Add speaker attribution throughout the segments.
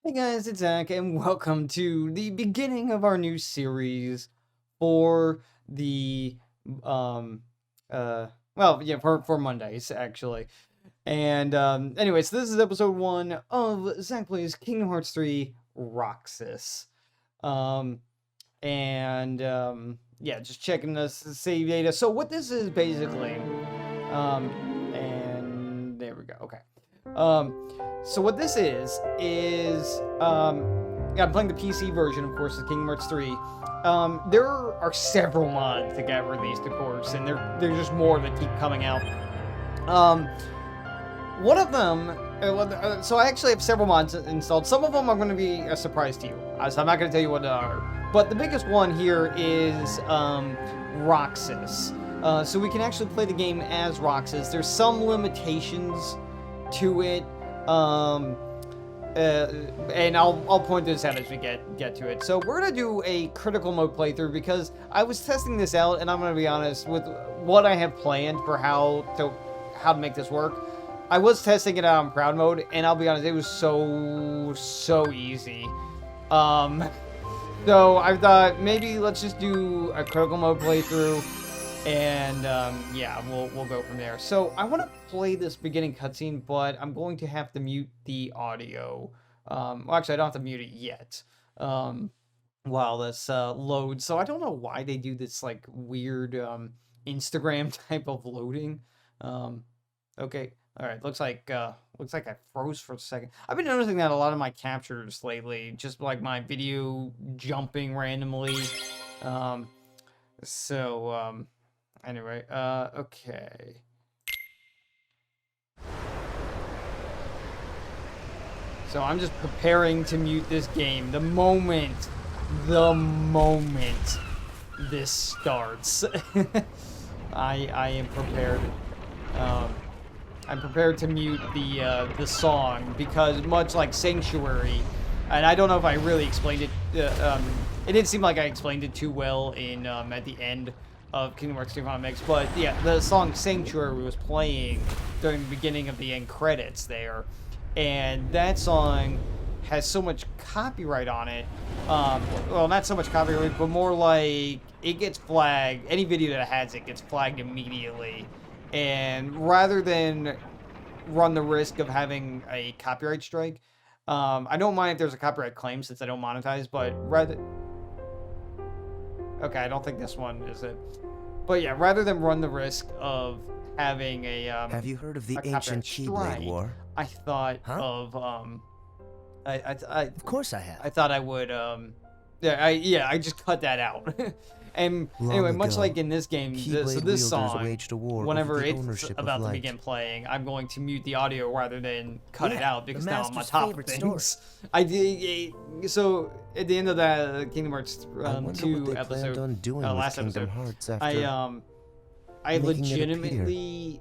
Speaker 1: Hey guys, it's Zach, and welcome to the beginning of our new series for the um for Mondays actually. And anyways, this is episode 1 of Zach Plays Kingdom Hearts 3 Roxas. Um yeah, just checking the save data. So what this is basically, and there we go. Okay. So what this is yeah, I'm playing the PC version, of course, of Kingdom Hearts 3. There are several mods that got released, of course, and there's just more that keep coming out. Um, One of them, so I actually have several mods installed. Some of them are going to be a surprise to you, so I'm not going to tell you what they are. But the biggest one here is Roxas. So we can actually play the game as Roxas. There's some limitations to it, and I'll point this out as we get to it. So we're gonna do a critical mode playthrough because I was testing this out, and I'm gonna be honest with what I have planned for how to make this work. I was testing it out on proud mode, and I'll be honest, it was so easy. So I thought maybe let's just do a critical mode playthrough, and yeah, we'll go from there. So I want to play this beginning cutscene, but I'm going to have to mute the audio. Well, actually, I don't have to mute it yet. While this loads. So I don't know why they do this like weird Instagram type of loading. Okay. All right, looks like I froze for a second. I've been noticing that a lot of my captures lately, just like my video jumping randomly. Anyway, okay. So I'm just preparing to mute this game the moment this starts. I am prepared. I'm prepared to mute the song because much like Sanctuary, and I don't know if I really explained it. It didn't seem like I explained it too well in at the end of Kingdom Hearts 2 Final Mix, but yeah, the song Sanctuary was playing during the beginning of the end credits there, and that song has so much copyright on it. Well, not so much copyright, but more like it gets flagged. Any video that has it gets flagged immediately. And rather than run the risk of having a copyright strike, I don't mind if there's a copyright claim since I don't monetize, but rather... Okay, I don't think this one is it. But yeah, rather than run the risk of having a
Speaker 2: Have you heard of the ancient Keyblade War?
Speaker 1: I thought of
Speaker 2: Of course I have.
Speaker 1: I thought I would I just cut that out. And anyway, much like in this game, this song, whenever it's about to begin playing, I'm going to mute the audio rather than cut it out because now I'm on top of things. I did. So at the end of that Kingdom Hearts 2 episode, last episode, I legitimately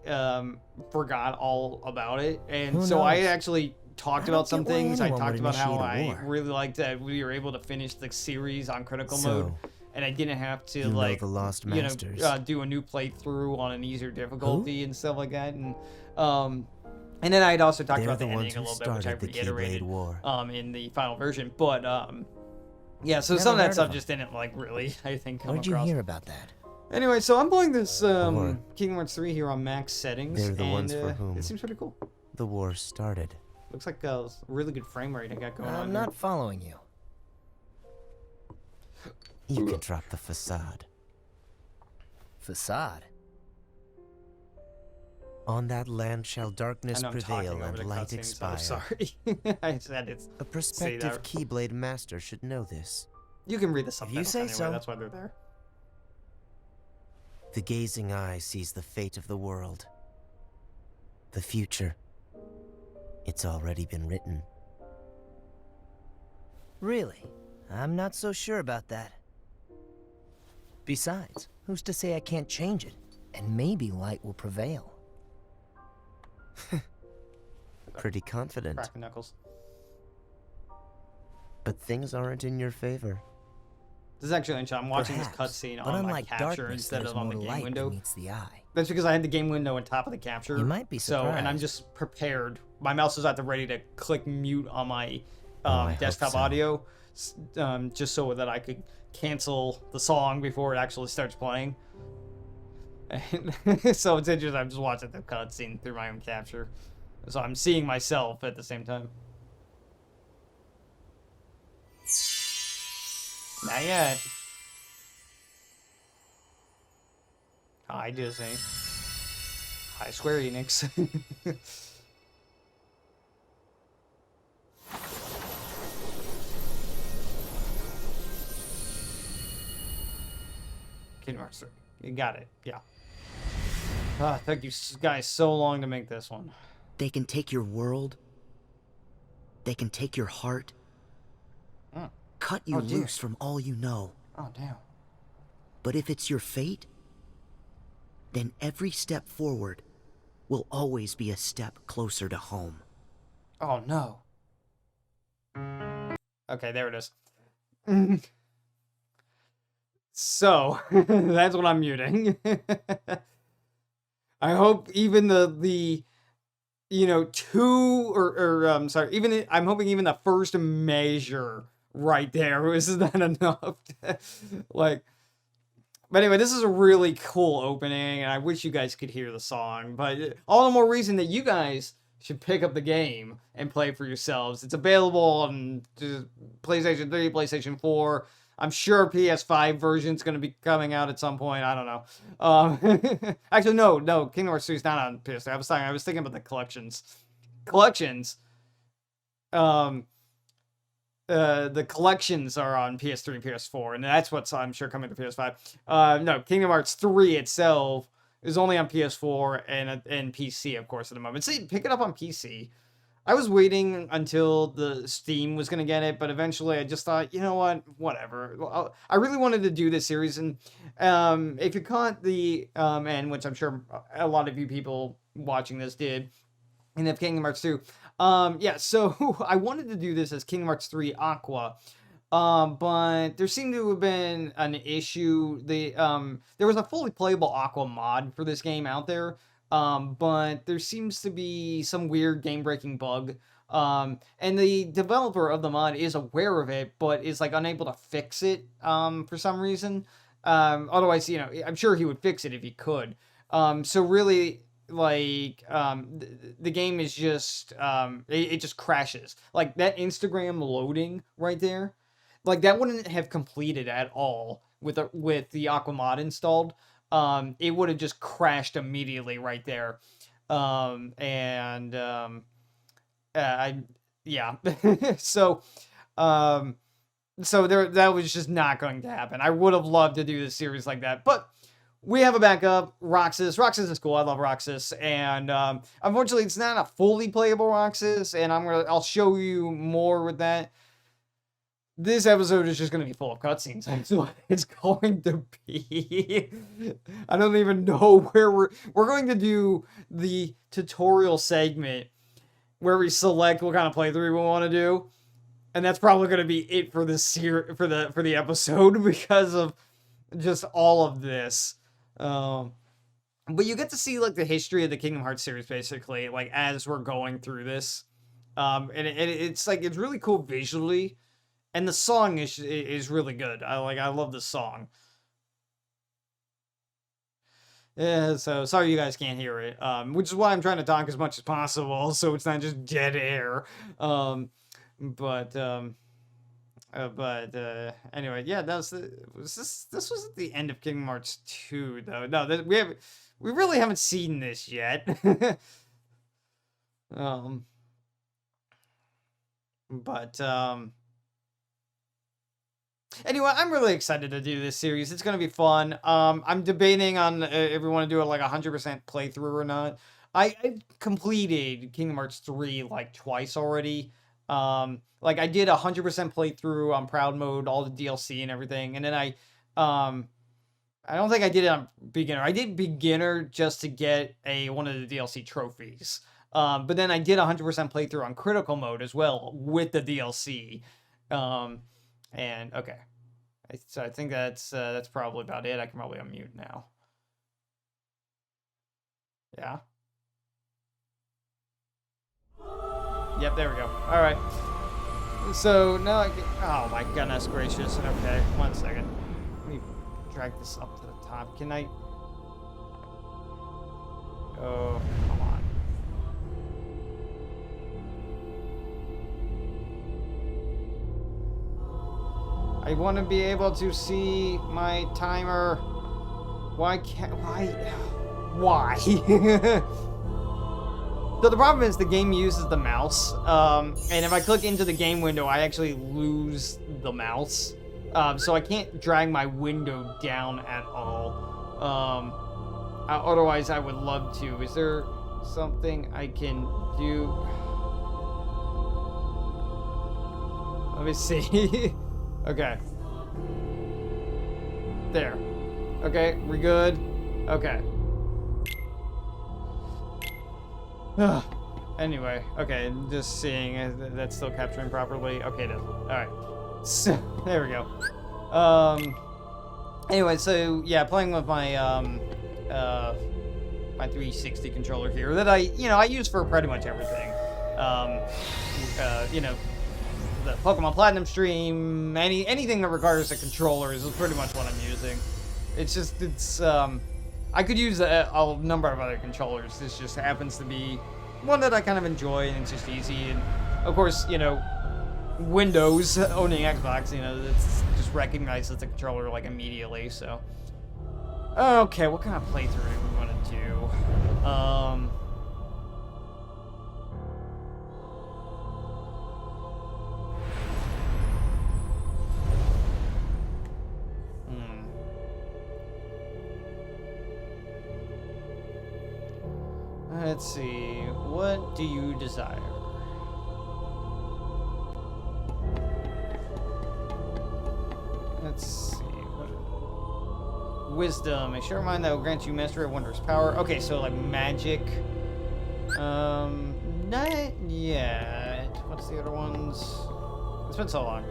Speaker 1: forgot all about it, and so I actually talked about some things. I talked about how I really liked that we were able to finish the series on critical mode. And I didn't have to like, do a new playthrough on an easier difficulty and stuff like that. And then I'd also talked about the ending a little bit, which I reiterated in the final version. But yeah, so some of that stuff just didn't like really, I think, come across.
Speaker 2: Where'd you hear about that?
Speaker 1: Anyway, so I'm playing this Kingdom Hearts 3 here on max settings,
Speaker 2: They're the ones for whom
Speaker 1: it seems pretty cool.
Speaker 2: The war started.
Speaker 1: Looks like a really good frame rate I got going on.
Speaker 2: I'm not following you. You can drop the facade.
Speaker 3: Facade?
Speaker 2: On that land shall darkness prevail and light expire.
Speaker 1: Sorry. I said it's
Speaker 2: a prospective Keyblade master should know this.
Speaker 1: You can read the subtitles
Speaker 3: you say
Speaker 1: anyway,
Speaker 3: so.
Speaker 1: That's why they're there.
Speaker 2: The gazing eye sees the fate of the world. The future. It's already been written.
Speaker 3: Really? I'm not so sure about that. Besides, who's to say I can't change it? And maybe light will prevail.
Speaker 2: Pretty confident.
Speaker 1: Cracking knuckles.
Speaker 2: But things aren't in your favor.
Speaker 1: This is actually interesting. I'm watching this cutscene on my capture instead of on the game window.
Speaker 3: The eye.
Speaker 1: That's because I had the game window on top of the capture.
Speaker 3: You might be surprised.
Speaker 1: So, and I'm just prepared. My mouse is at the ready to click mute on my
Speaker 2: I hope
Speaker 1: desktop
Speaker 2: so.
Speaker 1: audio, just so that I could cancel the song before it actually starts playing. And so it's interesting. I'm just watching the cutscene through my own capture, so I'm seeing myself at the same time. Not yet. Hi, Disney. Hi, Square Enix. Kingdom Hearts 3. You got it. Yeah. Thank you guys so long to make this one.
Speaker 3: They can take your world. They can take your heart. Cut you
Speaker 1: dear.
Speaker 3: loose from all you know.
Speaker 1: Oh, damn.
Speaker 3: But if it's your fate, then every step forward will always be a step closer to home.
Speaker 1: Oh, no. Okay, there it is. So, that's what I'm muting. I hope even the you know, sorry, I'm hoping even the first measure right there was not enough. Like, but anyway, this is a really cool opening, and I wish you guys could hear the song. But all the more reason that you guys should pick up the game and play for yourselves. It's available on PlayStation 3, PlayStation 4. I'm sure PS5 version's going to be coming out at some point. I don't know. Actually, no. Kingdom Hearts 3 is not on PS3. I was thinking about the collections. The collections are on PS3 and PS4, and that's what's, I'm sure, coming to PS5. No, Kingdom Hearts 3 itself is only on PS4 and PC, of course, at the moment. See, pick it up on PC. I was waiting until the Steam was going to get it, but eventually I just thought, you know what, whatever. I really wanted to do this series, and if you caught the end, which I'm sure a lot of you people watching this did, and if Kingdom Hearts 2, yeah, so I wanted to do this as Kingdom Hearts 3 Aqua, but there seemed to have been an issue. There was a fully playable Aqua mod for this game out there, but there seems to be some weird game-breaking bug. And the developer of the mod is aware of it, but is like unable to fix it, for some reason. Otherwise, you know, I'm sure he would fix it if he could. So really, like, the game is just, it just crashes. Like, that Instagram loading right there, like, that wouldn't have completed at all with the Aqua mod installed. It would have just crashed immediately right there. Yeah. So, that was just not going to happen. I would have loved to do this series like that, but we have a backup, Roxas. Roxas is cool. I love Roxas, and unfortunately, it's not a fully playable Roxas, and I'll show you more with that. This episode is just going to be full of cutscenes. That's what it's going to be. I don't even know where we're going to do the tutorial segment where we select what kind of playthrough we want to do, and that's probably going to be it for this for the episode because of just all of this. But you get to see like the history of the Kingdom Hearts series basically, like as we're going through this, and it's like it's really cool visually. And the song is really good. I love the song. Yeah, so sorry you guys can't hear it. Which is why I'm trying to talk as much as possible, so it's not just dead air. But anyway, yeah, this was at the end of Kingdom Hearts 2 though. No, we really haven't seen this yet. Anyway, I'm really excited to do this series. It's going to be fun. I'm debating on if we want to do it like 100% playthrough or not. I completed Kingdom Hearts 3 like twice already. Like I did 100% playthrough on Proud Mode, all the DLC and everything. And then I don't think I did it on Beginner. I did Beginner just to get one of the DLC trophies. But then I did 100% playthrough on Critical Mode as well with the DLC. And okay, so I think that's probably about it. I can probably unmute now. Yeah. Yep, there we go. All right. So now I can, oh my goodness gracious. Okay, 1 second. Let me drag this up to the top. Can I? Oh, come on. I want to be able to see my timer. Why can't, why? So the problem is the game uses the mouse, and if I click into the game window, I actually lose the mouse. So I can't drag my window down at all. Otherwise, I would love to. Is there something I can do? Let me see. Okay. There. Okay, we're good. Okay. Anyway, okay, just seeing if that's still capturing properly. Okay, it is. Alright. So, there we go. Anyway, so, yeah, playing with my, my 360 controller here that I use for pretty much everything. You know, the Pokemon Platinum stream, anything that requires a controller is pretty much what I'm using. It's just, I could use a number of other controllers. This just happens to be one that I kind of enjoy, and it's just easy. And of course, you know, Windows owning Xbox, you know, it's just recognizes the controller like immediately. So, okay, what kind of playthrough do we want to do? Let's see, what do you desire? Let's see, what... Wisdom, a sure mind that will grant you mastery of wondrous power. Okay, so like magic. Not yet. What's the other ones? It's been so long.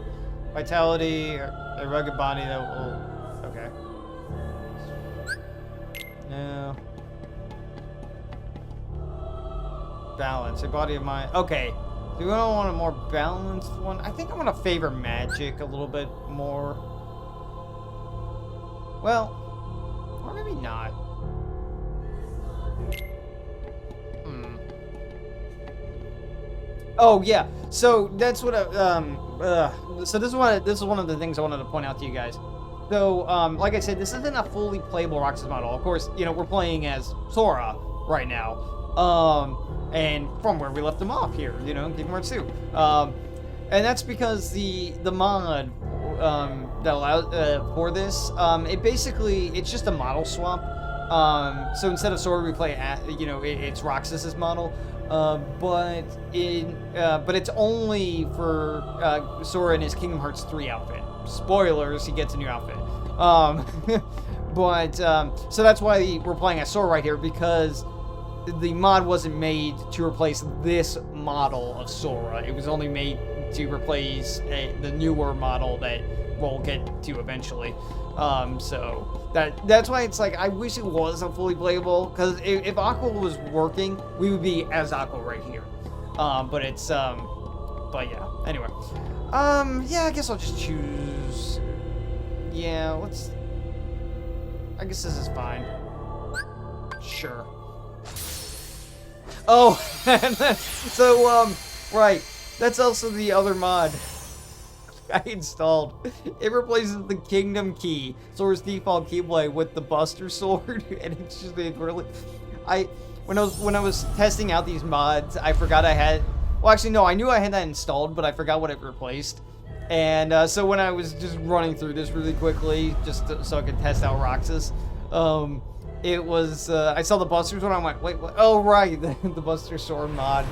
Speaker 1: Vitality, a rugged body that will... Okay. No. Balance, a body of mind. Okay, do we want a more balanced one? I think I'm gonna favor magic a little bit more. Well, or maybe not. Oh yeah, so that's what so this is one of the things I wanted to point out to you guys. So, like I said, this isn't a fully playable Roxas model. Of course, you know, we're playing as Sora right now. And from where we left them off here, you know, in Kingdom Hearts 2. And that's because the mod that allows for this, it's just a model swap. So instead of Sora, we play you know, it's Roxas's model. But it's only for Sora in his Kingdom Hearts 3 outfit. Spoilers, he gets a new outfit. So that's why we're playing as Sora right here, because the mod wasn't made to replace this model of Sora. It was only made to replace the newer model that we'll get to eventually. So that's why it's like, I wish it was a fully playable, because if Aqua was working, we would be as Aqua right here. But yeah, anyway. Yeah, I guess I'll just choose, yeah, I guess this is fine. Sure. Oh, so, right, that's also the other mod I installed. It replaces the Kingdom Key, Sora's default keyblade, with the Buster Sword, and it's just, it really, when I was testing out these mods, I forgot I had, well, actually, no, I knew I had that installed, but I forgot what it replaced. And, so when I was just running through this really quickly, so I could test out Roxas, it was, I saw the Buster Sword, I went, wait, what? Oh, right, the Buster Sword mod.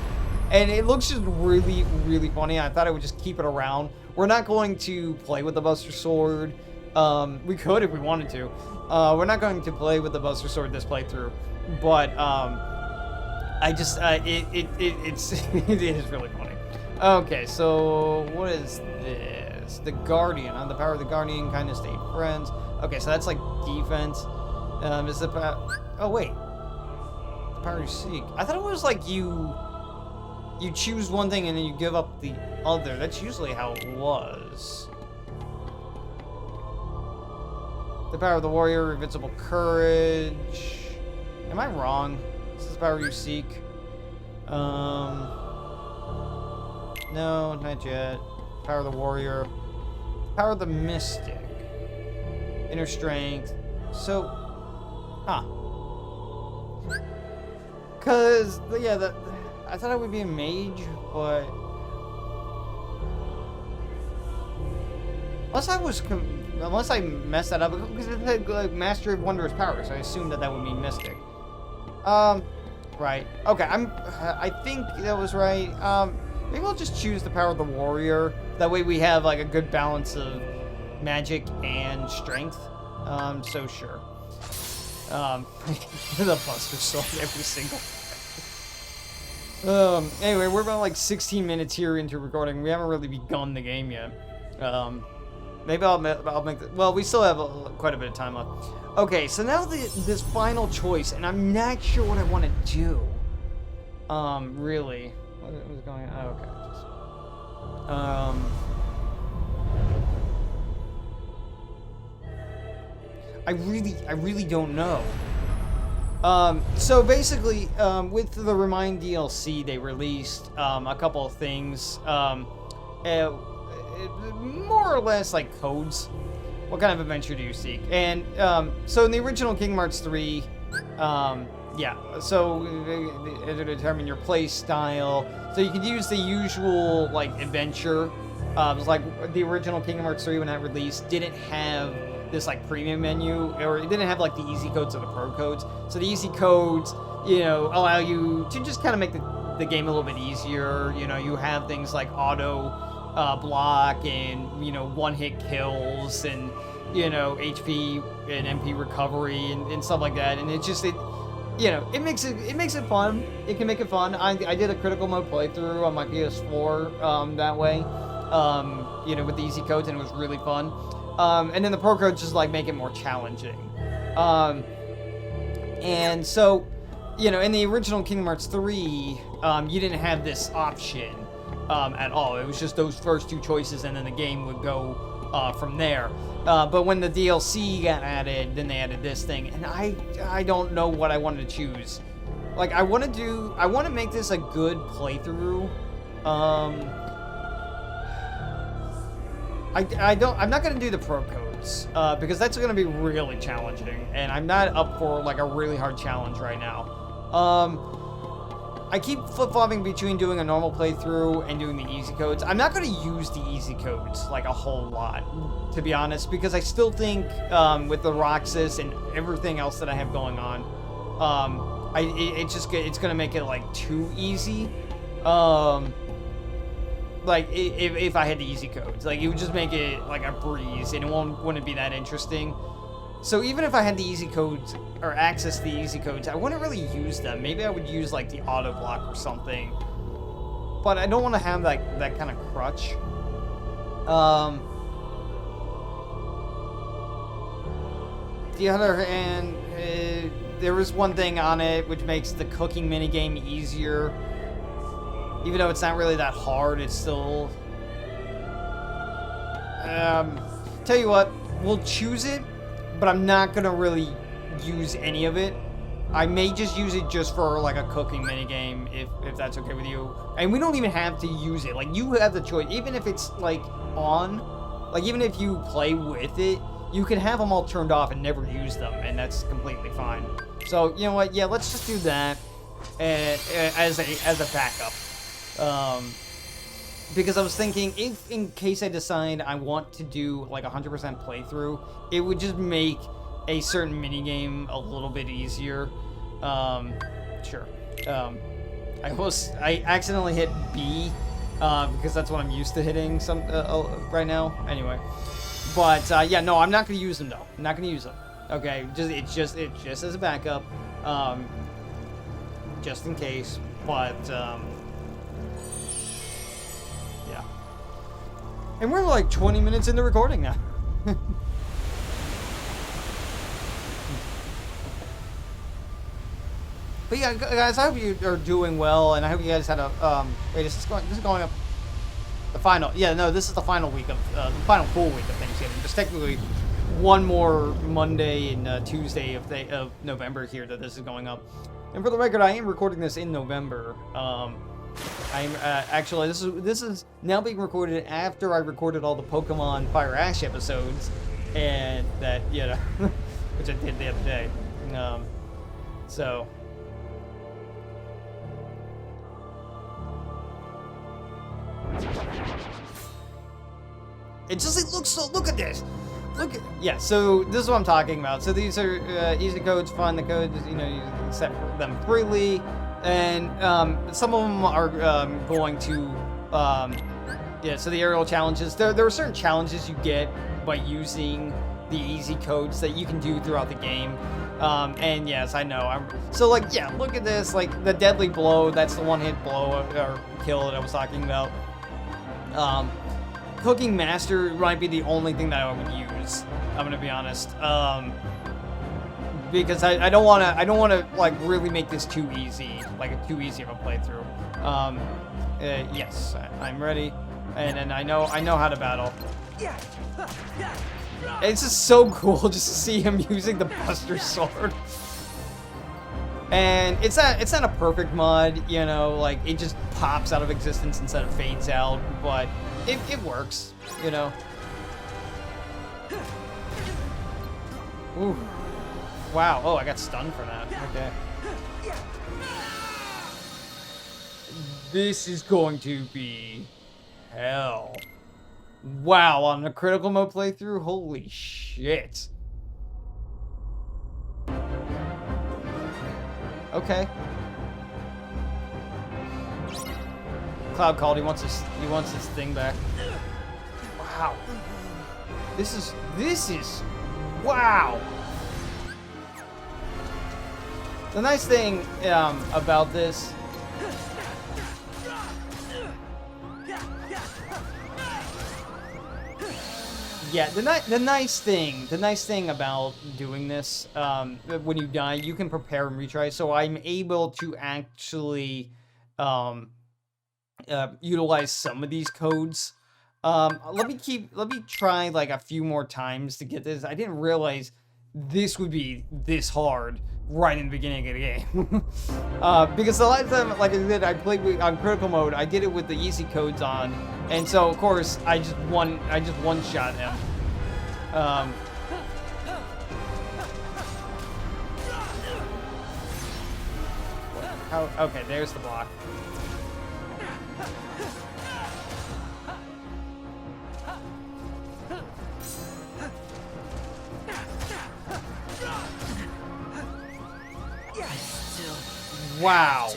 Speaker 1: And it looks just really, really funny. I thought I would just keep it around. We're not going to play with the Buster Sword. We could if we wanted to. We're not going to play with the Buster Sword this playthrough. But, I just, it's, it is really funny. Okay, so, what is this? The Guardian. On the power of the Guardian, kindness to 8 friends. Okay, so that's like defense. Is the oh wait, the power you seek. I thought it was like you you choose one thing and then you give up the other. That's usually how it was. The power of the warrior, invincible courage. Am I wrong? This is the power you seek. No, not yet. Power of the warrior. Power of the mystic. Inner strength. So, cause yeah, I thought I would be a mage, but unless I messed that up, because it said like mastery of wondrous powers, so I assumed that would be mystic. Right. Okay. I think that was right. Maybe we'll just choose the power of the warrior. That way we have like a good balance of magic and strength. So sure. The Buster Sword every single. Anyway, we're about like 16 minutes here into recording. We haven't really begun the game yet. Maybe I'll make the, well, we still have quite a bit of time left. Okay, so now this final choice, and I'm not sure what I want to do. Really. What was going on? Oh, okay. I really don't know. So basically, with the Remind DLC, they released a couple of things, more or less like codes. What kind of adventure do you seek? And so in the original Kingdom Hearts 3, yeah, so it'll determine your play style. So you could use the usual like adventure. It was like the original Kingdom Hearts 3 when that released didn't have this like premium menu, or it didn't have like the easy codes or the pro codes. So the easy codes, you know, allow you to just kind of make the game a little bit easier. You know, you have things like auto block and, you know, one-hit kills and, you know, HP and MP recovery and stuff like that. And it's just, you know, it makes it fun. It can make it fun. I did a critical mode playthrough on my PS4 that way, you know, with the easy codes, and it was really fun. And then the pro codes just like make it more challenging. And so, you know, in the original Kingdom Hearts 3, you didn't have this option at all. It was just those first two choices, and then the game would go from there. But when the DLC got added, then they added this thing, and I don't know what I wanted to choose. Like, I want to make this a good playthrough. I'm not gonna do the pro codes because that's gonna be really challenging, and I'm not up for like a really hard challenge right now. I keep flip-flopping between doing a normal playthrough and doing the easy codes. I'm not going to use the easy codes like a whole lot, to be honest, because I still think with the Roxas and everything else that I have going on, it's going to make it like too easy. Like if I had the easy codes, like it would just make it like a breeze, and it wouldn't be that interesting. So even if I had the easy codes, or access to the easy codes, I wouldn't really use them. Maybe I would use like the auto block or something. But I don't want to have like that kind of crutch. The other hand, there was one thing on it which makes the cooking minigame easier. Even though it's not really that hard, it's still... tell you what, we'll choose it, but I'm not gonna really use any of it. I may just use it just for like a cooking minigame, if that's okay with you. And we don't even have to use it. Like, you have the choice. Even if it's like on, like even if you play with it, you can have them all turned off and never use them, and that's completely fine. So you know what? Yeah, let's just do that as a backup. Because I was thinking, if in case I decide I want to do like 100% playthrough, it would just make a certain minigame a little bit easier. Sure. I accidentally hit B, because that's what I'm used to hitting right now. Anyway. But, yeah, no, I'm not gonna use them, though. I'm not gonna use them. Okay, it's just as a backup. Just in case. But, yeah. And we're like 20 minutes into recording now. But yeah, guys, I hope you are doing well, and I hope you guys had a wait, is this going up the final? Yeah, no, this is the final week of the final full week of Thanksgiving. There's technically one more Monday and Tuesday of November here that this is going up. And for the record, I am recording this in November. I'm actually this is now being recorded after I recorded all the Pokemon Fire Ash episodes, and that which I did the other day. So. It looks so. Look at this. Yeah. So this is what I'm talking about. So these are easy codes. Find the codes. You can set them freely, and some of them are going to. So the aerial challenges. There are certain challenges you get by using the easy codes that you can do throughout the game. And yes, I know. Look at this. Like the deadly blow. That's the one-hit blow or kill that I was talking about. Cooking Master might be the only thing that I would use. I'm gonna be honest, because I don't want to like really make this too easy, like too easy of a playthrough. Yes, I'm ready, and then I know how to battle. It's just so cool just to see him using the Buster Sword. And it's not a perfect mod, like it just pops out of existence instead of fades out, but it works, Ooh. Wow. Oh, I got stunned for that. Okay. This is going to be hell. Wow, on the critical mode playthrough? Holy shit. Okay. Cloud called. He wants his thing back. Wow. This is wow. The nice thing about this. Yeah, the nice thing about doing this, when you die, you can prepare and retry. So I'm able to actually utilize some of these codes. Let me try like a few more times to get this. I didn't realize this would be this hard right in the beginning of the game. Because the last time, like I said, I played on critical mode, I did it with the easy codes on, and so of course I just one shot him. Okay, there's the block. Wow.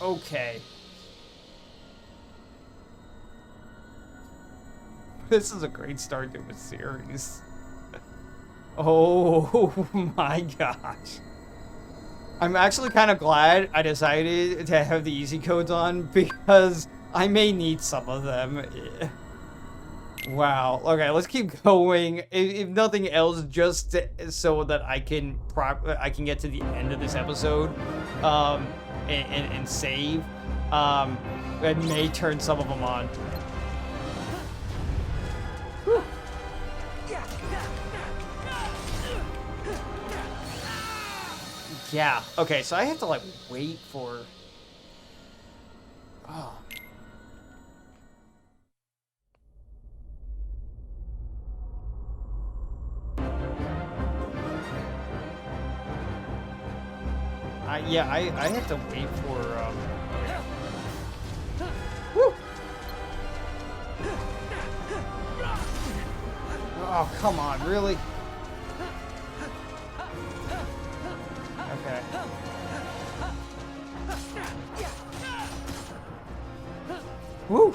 Speaker 1: Okay. This is a great start to a series. Oh my gosh. I'm actually kind of glad I decided to have the easy codes on because I may need some of them. Wow. Okay, let's keep going. If nothing else, just so that I can get to the end of this episode, and save. I may turn some of them on. Whew. Yeah. Okay, so I have to like wait for. Oh. I have to wait for, Woo! Oh, come on, really? Okay. Woo!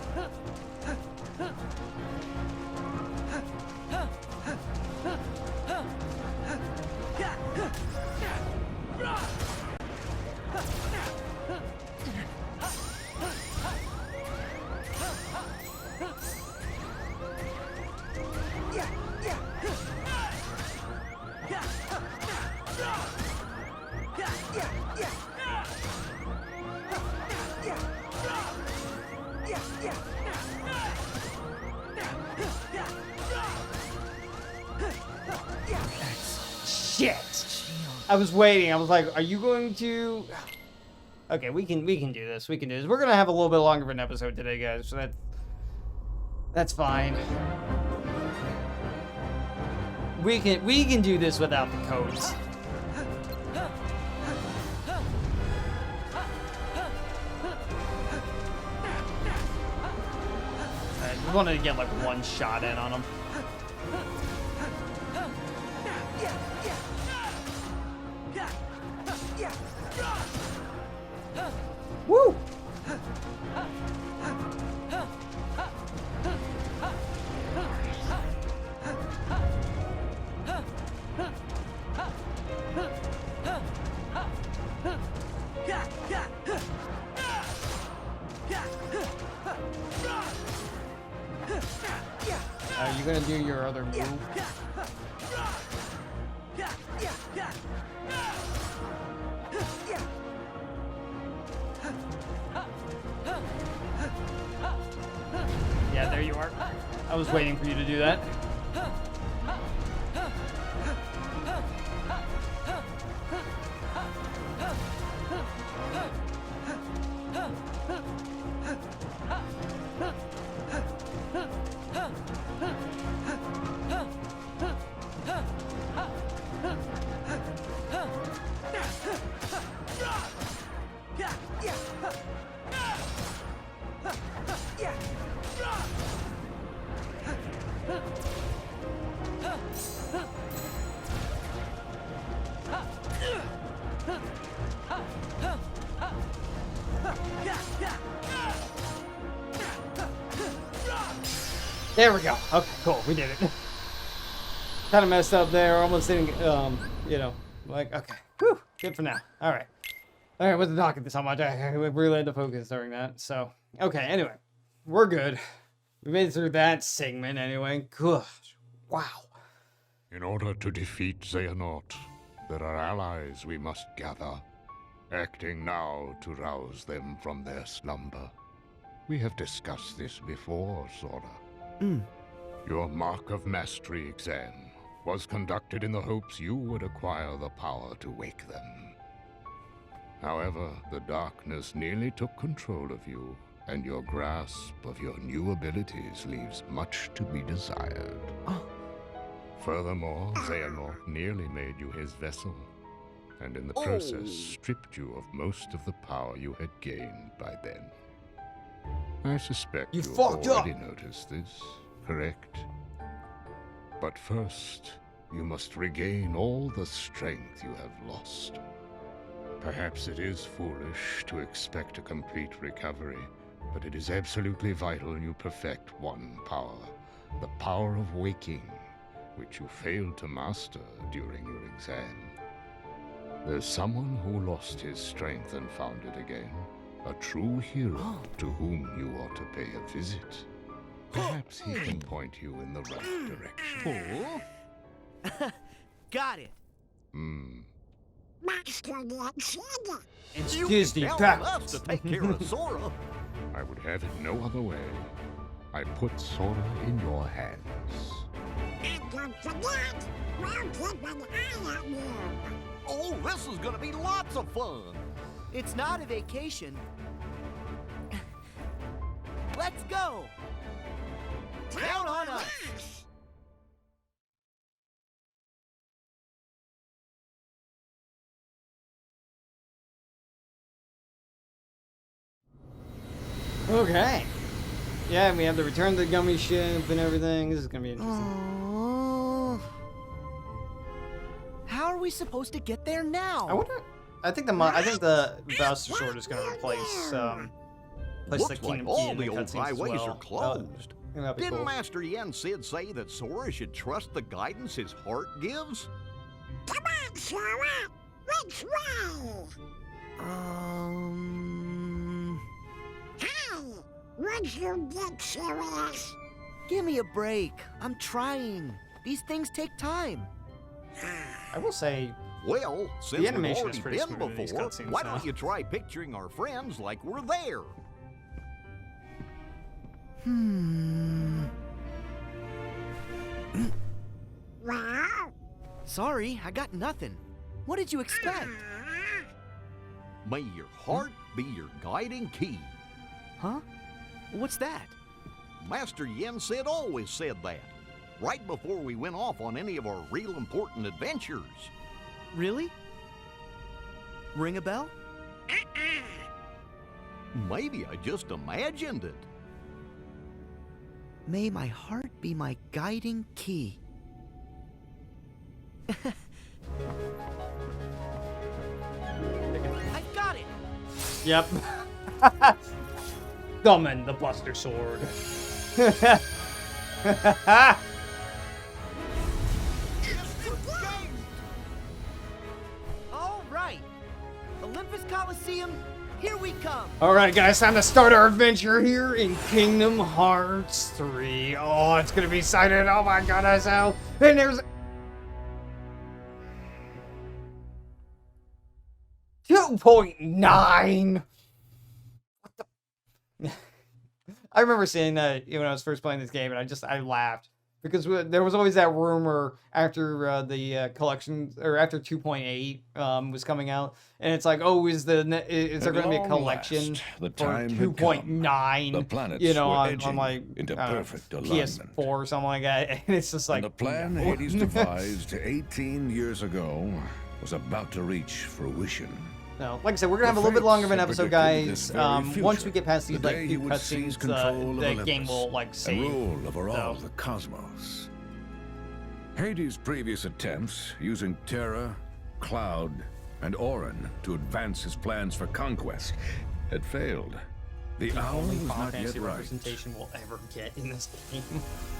Speaker 1: shit! I was waiting. I was like, are you going to... Okay, we can do this. We can do this. We're gonna have a little bit longer of an episode today, guys. So that's fine. We can do this without the codes. I just wanted to get like one shot in on him. Woo! Are you gonna do your other move? Yeah, there you are. I was waiting for you to do that. There we go. Okay, cool. We did it. Kind of messed up there. Almost didn't, you know, like, okay. Whew. Good for now. All right. All right, wasn't talking so much. I really had to focus during that. So, okay, anyway. We're good. We made it through that segment anyway. Good. Wow.
Speaker 4: In order to defeat Xehanort, there are allies we must gather, acting now to rouse them from their slumber. We have discussed this before, Sora. Your Mark of Mastery exam was conducted in the hopes you would acquire the power to wake them. However, the darkness nearly took control of you, and your grasp of your new abilities leaves much to be desired. Furthermore, Xehanort nearly made you his vessel, and in the process stripped you of most of the power you had gained by then. I suspect
Speaker 1: You
Speaker 4: you've
Speaker 1: fucked
Speaker 4: already
Speaker 1: up.
Speaker 4: noticed this, correct? But first, you must regain all the strength you have lost. Perhaps it is foolish to expect a complete recovery, but it is absolutely vital you perfect one power, the power of waking, which you failed to master during your exam. There's someone who lost his strength and found it again. A true hero to whom you ought to pay a visit. Perhaps he can point you in the right direction.
Speaker 2: Got it.
Speaker 1: It's
Speaker 5: You
Speaker 1: Disney
Speaker 5: telling
Speaker 1: back.
Speaker 5: us to take care of Sora.
Speaker 4: I would have it no other way. I put Sora in your hands.
Speaker 6: And don't forget, we'll keep an eye on you.
Speaker 5: Oh, this is gonna be lots of fun.
Speaker 2: It's not a vacation. Let's go. Count on us.
Speaker 1: Okay. Yeah, and we have to return the gummy ship and everything. This is gonna be interesting.
Speaker 2: How are we supposed to get there now?
Speaker 1: I wonder. I think the Bowser Sword is gonna replace the
Speaker 5: Looks like
Speaker 1: Kingdom Key
Speaker 5: all
Speaker 1: in
Speaker 5: the
Speaker 1: the
Speaker 5: old
Speaker 1: cutscenes as
Speaker 5: highways
Speaker 1: well.
Speaker 5: are closed.
Speaker 1: That'd be
Speaker 5: Didn't
Speaker 1: cool.
Speaker 5: Master Yen Sid say that Sora should trust the guidance his heart gives?
Speaker 6: Come on, Sora. Which way? Hey, would you get serious?
Speaker 2: Give me a break. I'm trying. These things take time.
Speaker 1: I will say,
Speaker 5: Well, since we've
Speaker 1: animation is
Speaker 5: already
Speaker 1: pretty
Speaker 5: been
Speaker 1: smooth in these
Speaker 5: before,
Speaker 1: cutscenes
Speaker 5: why
Speaker 1: now.
Speaker 5: don't you try picturing our friends like we're there?
Speaker 6: Well,
Speaker 3: Sorry, I got nothing. What did you expect?
Speaker 5: May your heart be your guiding key.
Speaker 3: Huh? What's that?
Speaker 5: Master Yen Sid always said that, right before we went off on any of our real important adventures.
Speaker 3: Really? Ring a bell?
Speaker 5: Maybe I just imagined it.
Speaker 3: May my heart be my guiding key. I got it!
Speaker 1: Yep. Summon the Buster Sword.
Speaker 3: All right. Olympus Coliseum, here we come.
Speaker 1: Alright guys, time to start our adventure here in Kingdom Hearts 3. Oh, it's gonna be exciting. Oh my god, that's how. And there's 2.9. What the? I remember seeing that when I was first playing this game, and I laughed because there was always that rumor after the collection, or after 2.8 was coming out, and it's like, oh, is there going to be a collection
Speaker 7: the
Speaker 1: for
Speaker 7: time had come.
Speaker 1: 2.9?
Speaker 7: The planets
Speaker 1: You know,
Speaker 7: were
Speaker 1: on
Speaker 7: edging
Speaker 1: like
Speaker 7: into perfect
Speaker 1: PS4
Speaker 7: alignment.
Speaker 1: or something like that, and it's just like
Speaker 7: And the plan
Speaker 1: no.
Speaker 7: Hades devised 18 years ago was about to reach fruition.
Speaker 1: No, like I said, we're gonna have a
Speaker 7: The
Speaker 1: little bit longer of an
Speaker 7: fates
Speaker 1: episode,
Speaker 7: had predicted
Speaker 1: guys.
Speaker 7: this very
Speaker 1: Once
Speaker 7: future,
Speaker 1: we get past these
Speaker 7: the
Speaker 1: like
Speaker 7: day he
Speaker 1: few
Speaker 7: would seize
Speaker 1: cutscenes,
Speaker 7: control of
Speaker 1: the
Speaker 7: Olympus
Speaker 1: game will like
Speaker 7: and
Speaker 1: save.
Speaker 7: rule over all
Speaker 1: so.
Speaker 7: the cosmos. Hades' previous attempts using Terra, Cloud, and Orin to advance his plans for conquest had failed. The hour
Speaker 1: Only
Speaker 7: was
Speaker 1: Final
Speaker 7: not yet
Speaker 1: Fantasy
Speaker 7: right.
Speaker 1: representation we'll ever get in this game.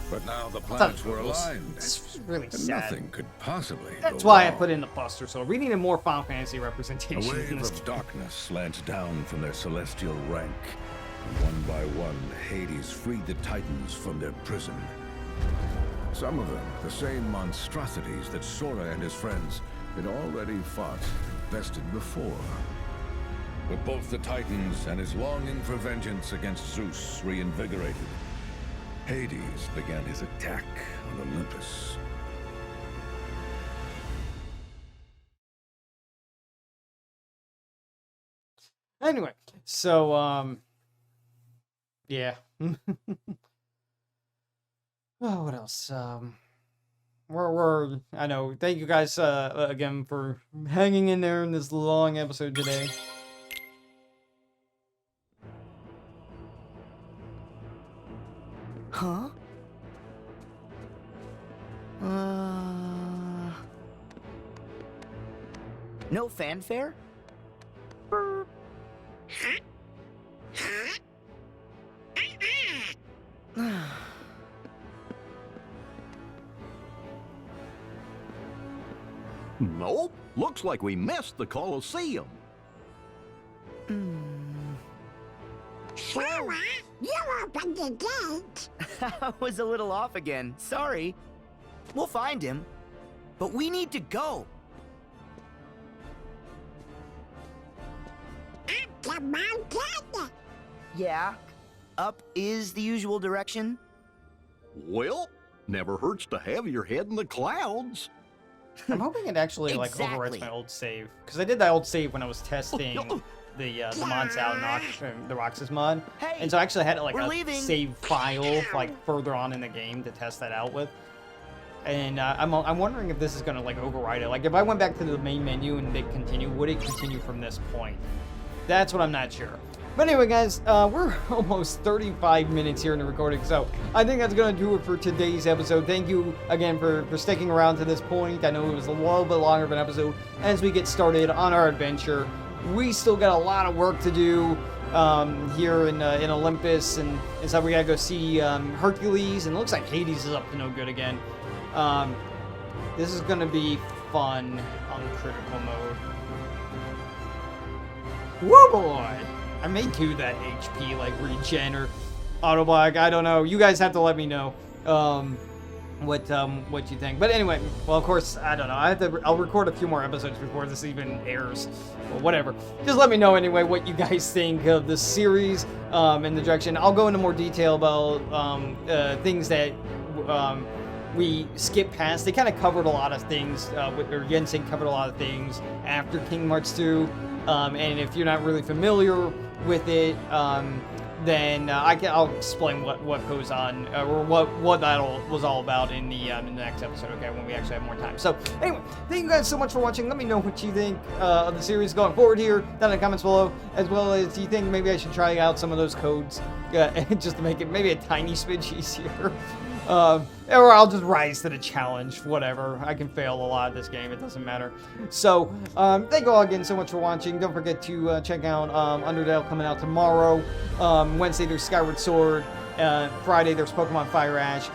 Speaker 7: But now the
Speaker 1: I thought
Speaker 7: planets
Speaker 1: it
Speaker 7: were
Speaker 1: was-
Speaker 7: aligned.
Speaker 1: It's really
Speaker 7: And
Speaker 1: sad.
Speaker 7: nothing could possibly
Speaker 1: That's
Speaker 7: go
Speaker 1: why I
Speaker 7: wrong.
Speaker 1: put in the Buster Sword. We needed more Final Fantasy
Speaker 7: A
Speaker 1: representation in
Speaker 7: wave
Speaker 1: this
Speaker 7: of
Speaker 1: game.
Speaker 7: darkness slants down from their celestial rank. One by one, Hades freed the Titans from their prison. Some of them, the same monstrosities that Sora and his friends had already fought and bested before. With both the Titans and his longing for vengeance against Zeus reinvigorated, Hades began his attack on Olympus.
Speaker 1: Anyway, so yeah. Oh, what else? We're I know. Thank you guys again for hanging in there in this long episode today.
Speaker 3: Huh? No fanfare?
Speaker 6: Huh?
Speaker 5: Nope. Looks like we missed the Colosseum.
Speaker 6: Sora, you opened the gate.
Speaker 3: I was a little off again. Sorry. We'll find him. But we need to go.
Speaker 6: Up the mountain.
Speaker 3: Yeah. Up is the usual direction.
Speaker 5: Well, never hurts to have your head in the clouds.
Speaker 1: I'm hoping it actually like overwrites
Speaker 3: Exactly.
Speaker 1: my old save, because I did that old save when I was testing the mods out in the Roxas mod,
Speaker 3: Hey,
Speaker 1: and so I actually had like
Speaker 3: we're
Speaker 1: a
Speaker 3: leaving.
Speaker 1: save file like further on in the game to test that out with. And I'm wondering if this is gonna like override it. Like if I went back to the main menu and they continue, would it continue from this point? That's what I'm not sure. But anyway, guys, we're almost 35 minutes here in the recording, so I think that's going to do it for today's episode. Thank you again for sticking around to this point. I know it was a little bit longer of an episode as we get started on our adventure. We still got a lot of work to do here in Olympus, and so we got to go see Hercules, and it looks like Hades is up to no good again. This is going to be fun on critical mode. Whoa, boy! I may do that HP like regen or auto block. I don't know. You guys have to let me know what you think. But anyway, well, of course, I don't know. I'll record a few more episodes before this even airs, or whatever. Just let me know anyway what you guys think of the series and the direction. I'll go into more detail about things that we skip past. They kind of covered a lot of things, or Jensen covered a lot of things after Kingdom Hearts 2. And if you're not really familiar with it, then I'll explain what goes on, or what that was all about in the next episode, okay, when we actually have more time. So, anyway, thank you guys so much for watching. Let me know what you think of the series going forward here down in the comments below, as well as do you think maybe I should try out some of those codes just to make it maybe a tiny smidge easier. Or I'll just rise to the challenge, whatever. I can fail a lot of this game, it doesn't matter. So, thank you all again so much for watching. Don't forget to check out Undertale coming out tomorrow. Wednesday there's Skyward Sword. Friday there's Pokemon Fire Ash.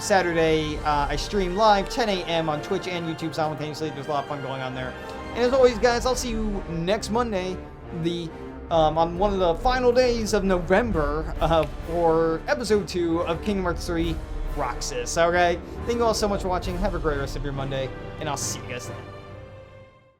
Speaker 1: Saturday I stream live 10 a.m. on Twitch and YouTube simultaneously. There's a lot of fun going on there. And as always, guys, I'll see you next Monday, on one of the final days of November for Episode 2 of Kingdom Hearts 3 Roxas. Okay, thank you all so much for watching. Have a great rest of your Monday, and I'll see you guys then.